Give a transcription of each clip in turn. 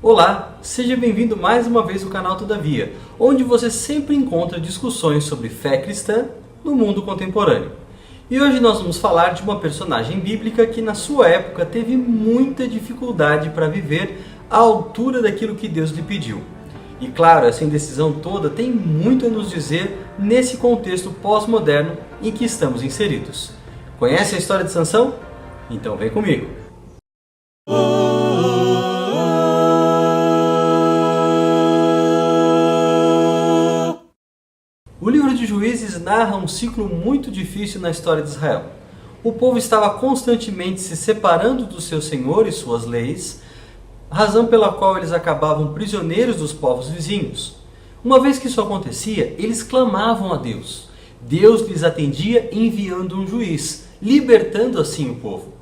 Olá, seja bem-vindo mais uma vez ao canal Todavia, onde você sempre encontra discussões sobre fé cristã no mundo contemporâneo. E hoje nós vamos falar de uma personagem bíblica que na sua época teve muita dificuldade para viver à altura daquilo que Deus lhe pediu. E claro, essa indecisão toda tem muito a nos dizer nesse contexto pós-moderno em que estamos inseridos. Conhece a história de Sansão? Então vem comigo! O livro de Juízes narra um ciclo muito difícil na história de Israel. O povo estava constantemente se separando do seu Senhor e suas leis, razão pela qual eles acabavam prisioneiros dos povos vizinhos. Uma vez que isso acontecia, eles clamavam a Deus. Deus lhes atendia enviando um juiz, libertando assim o povo.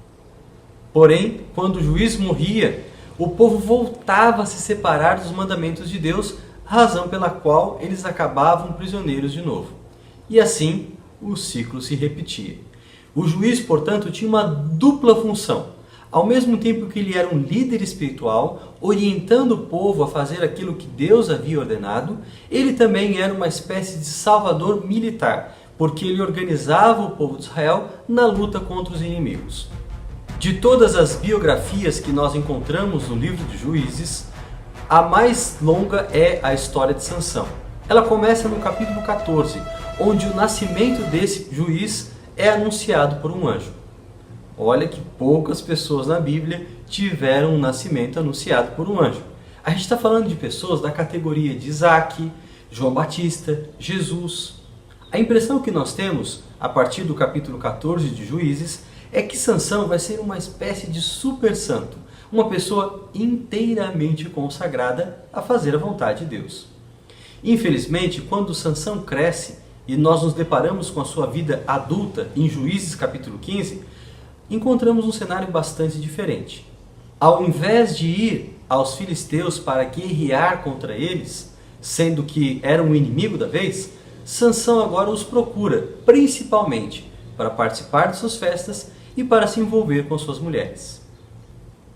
Porém, quando o juiz morria, o povo voltava a se separar dos mandamentos de Deus, razão pela qual eles acabavam prisioneiros de novo. E assim, o ciclo se repetia. O juiz, portanto, tinha uma dupla função. Ao mesmo tempo que ele era um líder espiritual, orientando o povo a fazer aquilo que Deus havia ordenado, ele também era uma espécie de salvador militar, porque ele organizava o povo de Israel na luta contra os inimigos. De todas as biografias que nós encontramos no livro de Juízes, a mais longa é a história de Sansão. Ela começa no capítulo 14, onde o nascimento desse juiz é anunciado por um anjo. Olha que poucas pessoas na Bíblia tiveram um nascimento anunciado por um anjo. A gente está falando de pessoas da categoria de Isaac, João Batista, Jesus. A impressão que nós temos, a partir do capítulo 14 de Juízes, é que Sansão vai ser uma espécie de super santo, uma pessoa inteiramente consagrada a fazer a vontade de Deus. Infelizmente, quando Sansão cresce e nós nos deparamos com a sua vida adulta em Juízes capítulo 15, encontramos um cenário bastante diferente. Ao invés de ir aos filisteus para guerrear contra eles, sendo que era um inimigo da vez, Sansão agora os procura, principalmente para participar de suas festas e para se envolver com suas mulheres.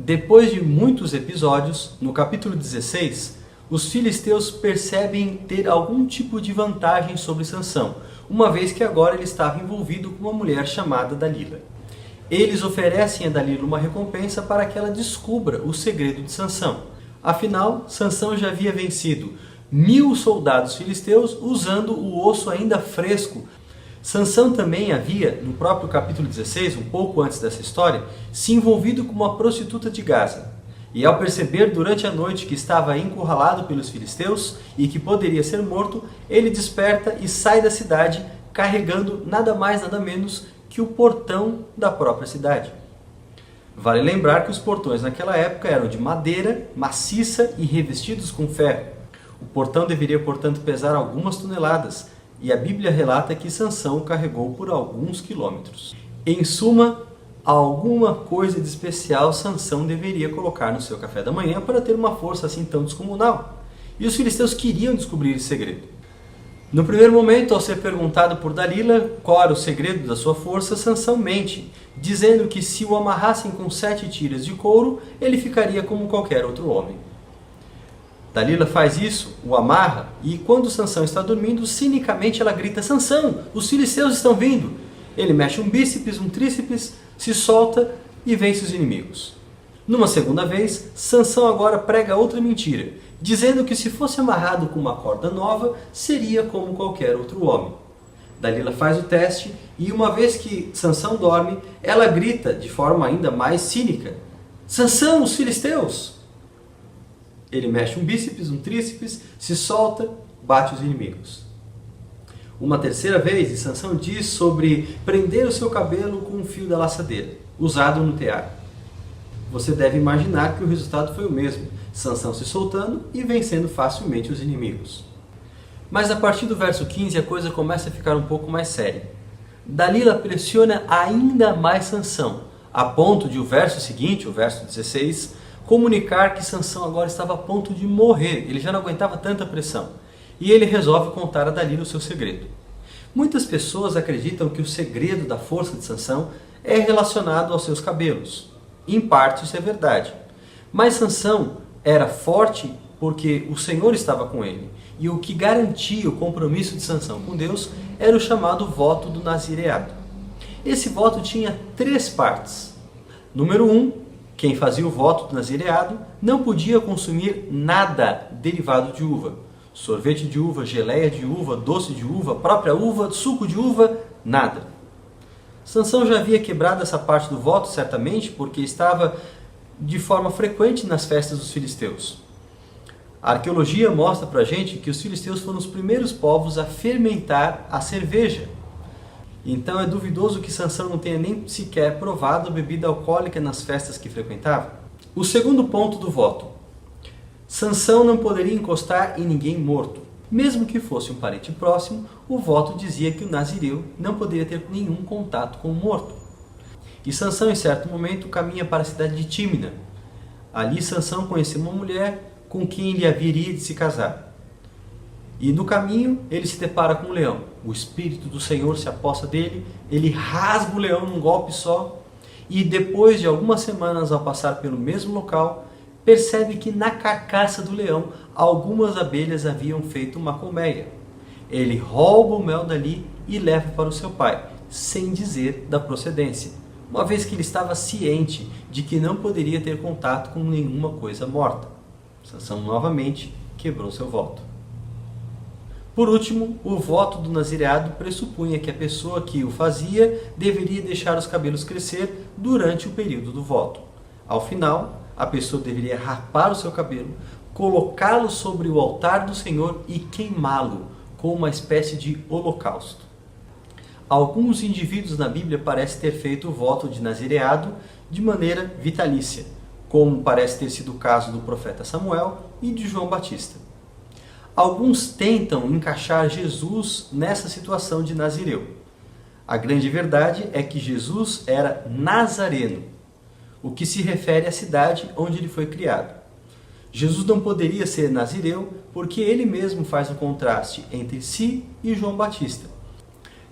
Depois de muitos episódios, no capítulo 16, os filisteus percebem ter algum tipo de vantagem sobre Sansão, uma vez que agora ele estava envolvido com uma mulher chamada Dalila. Eles oferecem a Dalila uma recompensa para que ela descubra o segredo de Sansão. Afinal, Sansão já havia vencido 1000 soldados filisteus usando o osso ainda fresco. Sansão também havia, no próprio capítulo 16, um pouco antes dessa história, se envolvido com uma prostituta de Gaza. E ao perceber durante a noite que estava encurralado pelos filisteus e que poderia ser morto, ele desperta e sai da cidade carregando nada mais nada menos que o portão da própria cidade. Vale lembrar que os portões naquela época eram de madeira, maciça e revestidos com ferro. O portão deveria, portanto, pesar algumas toneladas, e a Bíblia relata que Sansão o carregou por alguns quilômetros. Em suma, alguma coisa de especial Sansão deveria colocar no seu café da manhã para ter uma força assim tão descomunal. E os filisteus queriam descobrir esse segredo. No primeiro momento, ao ser perguntado por Dalila qual era o segredo da sua força, Sansão mente, dizendo que se o amarrassem com 7 tiras de couro, ele ficaria como qualquer outro homem. Dalila faz isso, o amarra, e quando Sansão está dormindo, cinicamente ela grita: Sansão, os filisteus estão vindo! Ele mexe um bíceps, um tríceps, se solta e vence os inimigos. Numa segunda vez, Sansão agora prega outra mentira, dizendo que se fosse amarrado com uma corda nova, seria como qualquer outro homem. Dalila faz o teste e uma vez que Sansão dorme, ela grita de forma ainda mais cínica: Sansão, os filisteus! Ele mexe um bíceps, um tríceps, se solta, bate os inimigos. Uma terceira vez, Sansão diz sobre prender o seu cabelo com um fio da laçadeira, usado no tear. Você deve imaginar que o resultado foi o mesmo, Sansão se soltando e vencendo facilmente os inimigos. Mas a partir do verso 15 a coisa começa a ficar um pouco mais séria. Dalila pressiona ainda mais Sansão, a ponto de o verso seguinte, o verso 16, comunicar que Sansão agora estava a ponto de morrer, ele já não aguentava tanta pressão. E ele resolve contar a Dalila o seu segredo. Muitas pessoas acreditam que o segredo da força de Sansão é relacionado aos seus cabelos. Em parte isso é verdade. Mas Sansão era forte porque o Senhor estava com ele. E o que garantia o compromisso de Sansão com Deus era o chamado voto do nazireado. Esse voto tinha 3 partes. Número 1, quem fazia o voto do nazireado não podia consumir nada derivado de uva. Sorvete de uva, geleia de uva, doce de uva, própria uva, suco de uva, nada. Sansão já havia quebrado essa parte do voto, certamente, porque estava de forma frequente nas festas dos filisteus. A arqueologia mostra pra gente que os filisteus foram os primeiros povos a fermentar a cerveja. Então é duvidoso que Sansão não tenha nem sequer provado a bebida alcoólica nas festas que frequentava. O segundo ponto do voto. Sansão não poderia encostar em ninguém morto. Mesmo que fosse um parente próximo, o voto dizia que o nazireu não poderia ter nenhum contato com o morto. E Sansão, em certo momento, caminha para a cidade de Tímina. Ali Sansão conheceu uma mulher com quem ele haveria de se casar. E no caminho ele se depara com um leão. O Espírito do Senhor se aposta dele, ele rasga o leão num golpe só, e depois de algumas semanas ao passar pelo mesmo local, percebe que na carcaça do leão algumas abelhas haviam feito uma colmeia. Ele rouba o mel dali e leva para o seu pai, sem dizer da procedência, uma vez que ele estava ciente de que não poderia ter contato com nenhuma coisa morta. Sansão novamente quebrou seu voto. Por último, o voto do nazireado pressupunha que a pessoa que o fazia deveria deixar os cabelos crescer durante o período do voto. Ao final, a pessoa deveria rapar o seu cabelo, colocá-lo sobre o altar do Senhor e queimá-lo como uma espécie de holocausto. Alguns indivíduos na Bíblia parecem ter feito o voto de nazireado de maneira vitalícia, como parece ter sido o caso do profeta Samuel e de João Batista. Alguns tentam encaixar Jesus nessa situação de nazireu. A grande verdade é que Jesus era nazareno, o que se refere à cidade onde ele foi criado. Jesus não poderia ser nazireu porque ele mesmo faz o contraste entre si e João Batista,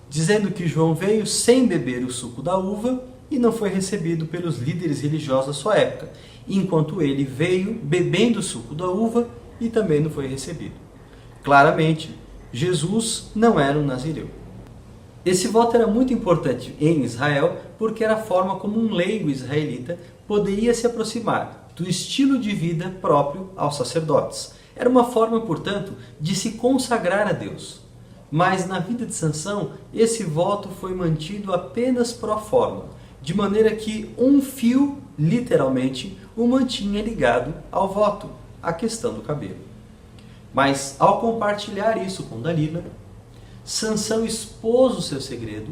dizendo que João veio sem beber o suco da uva e não foi recebido pelos líderes religiosos da sua época, enquanto ele veio bebendo o suco da uva e também não foi recebido. Claramente, Jesus não era um nazireu. Esse voto era muito importante em Israel porque era a forma como um leigo israelita poderia se aproximar do estilo de vida próprio aos sacerdotes. Era uma forma, portanto, de se consagrar a Deus. Mas na vida de Sansão, esse voto foi mantido apenas pro forma, de maneira que um fio, literalmente, o mantinha ligado ao voto, a questão do cabelo. Mas ao compartilhar isso com Dalila, Sansão expôs o seu segredo,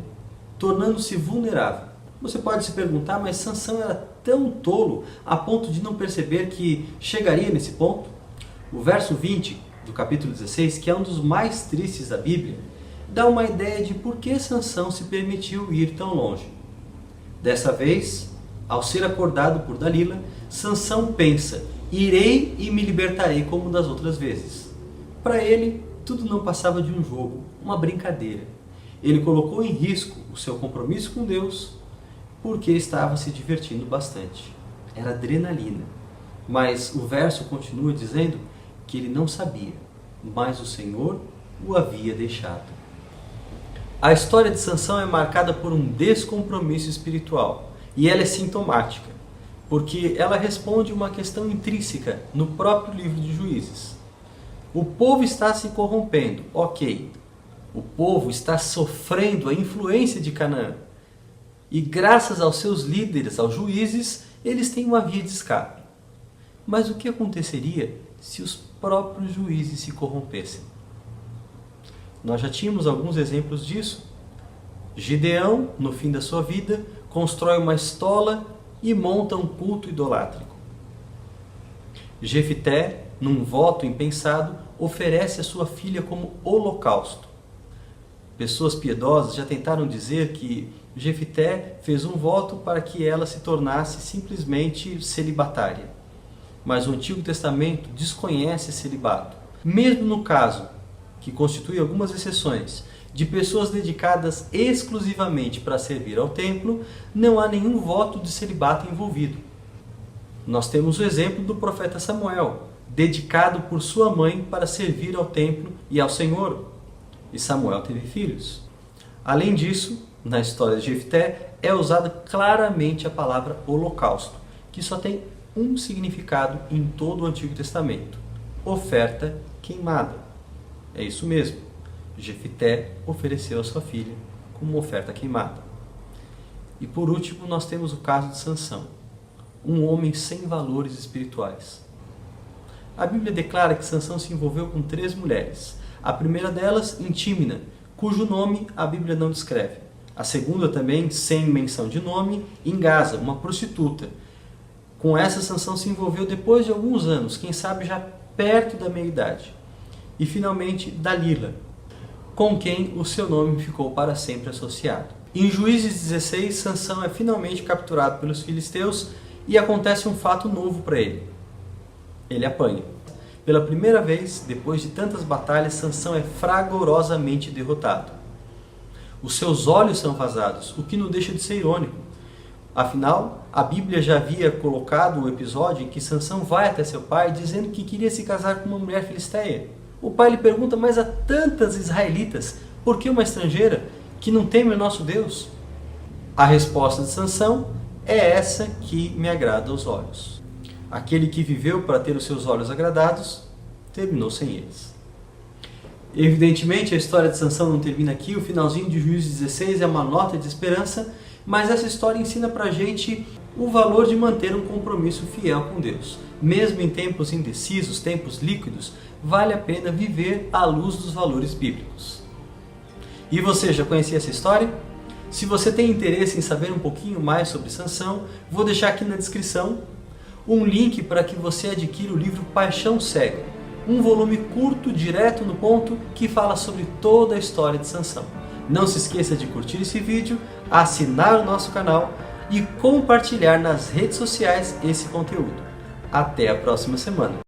tornando-se vulnerável. Você pode se perguntar, mas Sansão era tão tolo a ponto de não perceber que chegaria nesse ponto? O verso 20 do capítulo 16, que é um dos mais tristes da Bíblia, dá uma ideia de por que Sansão se permitiu ir tão longe. Dessa vez, ao ser acordado por Dalila, Sansão pensa: irei e me libertarei como das outras vezes. Para ele, tudo não passava de um jogo, uma brincadeira. Ele colocou em risco o seu compromisso com Deus porque estava se divertindo bastante. Era adrenalina. Mas o verso continua dizendo que ele não sabia, mas o Senhor o havia deixado. A história de Sansão é marcada por um descompromisso espiritual e ela é sintomática, porque ela responde uma questão intrínseca no próprio livro de Juízes. O povo está se corrompendo, ok. O povo está sofrendo a influência de Canaã. E graças aos seus líderes, aos juízes, eles têm uma via de escape. Mas o que aconteceria se os próprios juízes se corrompessem? Nós já tínhamos alguns exemplos disso. Gideão, no fim da sua vida, constrói uma estola e monta um culto idolátrico. Jefité, num voto impensado, oferece a sua filha como holocausto. Pessoas piedosas já tentaram dizer que Jefité fez um voto para que ela se tornasse simplesmente celibatária. Mas o Antigo Testamento desconhece esse celibato. Mesmo no caso, que constitui algumas exceções, de pessoas dedicadas exclusivamente para servir ao templo, não há nenhum voto de celibato envolvido. Nós temos o exemplo do profeta Samuel, dedicado por sua mãe para servir ao templo e ao Senhor. E Samuel teve filhos. Além disso, na história de Jefté é usada claramente a palavra holocausto, que só tem um significado em todo o Antigo Testamento: oferta queimada. É isso mesmo, Jefté ofereceu a sua filha como oferta queimada. E por último nós temos o caso de Sansão, um homem sem valores espirituais. A Bíblia declara que Sansão se envolveu com 3 mulheres. A primeira delas, Tímina, cujo nome a Bíblia não descreve. A segunda também, sem menção de nome, Gaza, uma prostituta. Com essa, Sansão se envolveu depois de alguns anos, quem sabe já perto da meia-idade. E finalmente, Dalila, com quem o seu nome ficou para sempre associado. Em Juízes 16, Sansão é finalmente capturado pelos filisteus e acontece um fato novo para ele. Ele apanha. Pela primeira vez, depois de tantas batalhas, Sansão é fragorosamente derrotado. Os seus olhos são vazados, o que não deixa de ser irônico. Afinal, a Bíblia já havia colocado um episódio em que Sansão vai até seu pai dizendo que queria se casar com uma mulher filisteia. O pai lhe pergunta: mas há tantas israelitas, por que uma estrangeira que não teme o nosso Deus? A resposta de Sansão é essa que me agrada aos olhos. Aquele que viveu para ter os seus olhos agradados, terminou sem eles. Evidentemente, a história de Sansão não termina aqui. O finalzinho de Juízes 16 é uma nota de esperança, mas essa história ensina para a gente o valor de manter um compromisso fiel com Deus. Mesmo em tempos indecisos, tempos líquidos, vale a pena viver à luz dos valores bíblicos. E você já conhecia essa história? Se você tem interesse em saber um pouquinho mais sobre Sansão, vou deixar aqui na descrição um link para que você adquira o livro Paixão Cega, um volume curto, direto no ponto, que fala sobre toda a história de Sansão. Não se esqueça de curtir esse vídeo, assinar o nosso canal e compartilhar nas redes sociais esse conteúdo. Até a próxima semana!